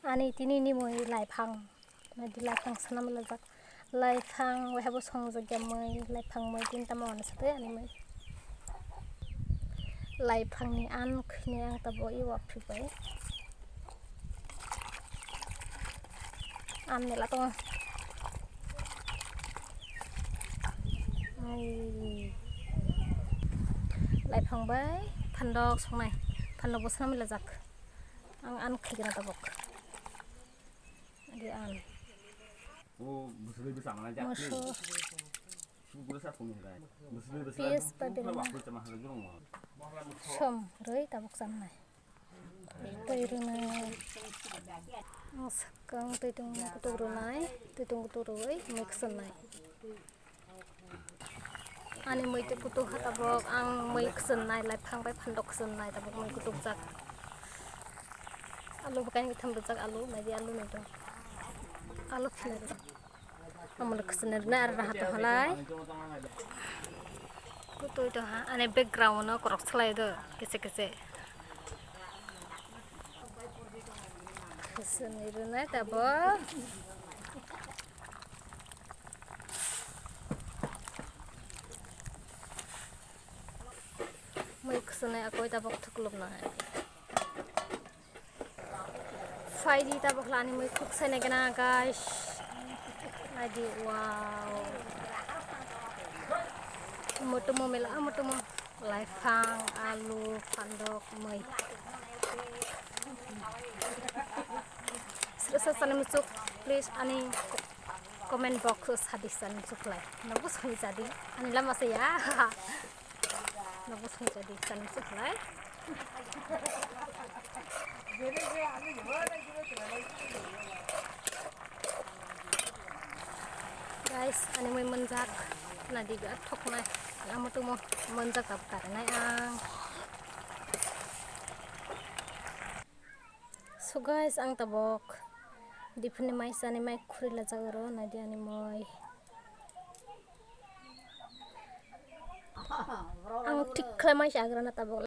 Ani tinini moi laifang nadi laifang sana melajak laifang wahabo songjak moi laifang moi tinta mon sate ani moi laifang ni an khni ang tabo I wak phibai an mela tong ai laifang bai phandok songnai phandok bo sana melajak ang an khigna tabok adi an musuh bisa mana aja musuh guru sa phone ngai musuh bisa Pies babirna waktu cuma hal guru mau som roi tabok samnai tui runai sakang tui tung kutu runai tui tung kutu roi mix nai ani moi te putu hatabok ang moi ksenai lai phang bai phandok ksenai tabok moi kutu jak alu bukan tham jak alu nadi alu nai to alu khiner amul ksener na ar rahat halai kutu to ha ane background no korok slai do kese kese ksenir na tabok moi ksenai akoi tabok thuklop na faidi tabok lani moi khuk sene gana guys adi wow motomo mela motomo laifang alu pandok moi sana mucuk please ani comment box hadisan mucuk lai nabus hoi jadi ani lama se ya nabus hoi jadi san mucuk lai guys ani moi menjak nadi ga thok nai amo tu mo menjak ap karnai ang so guys ang tabok dipuni mai sani mai khuri la jagaro nadi ani moi ang tik klamai jagrana tabok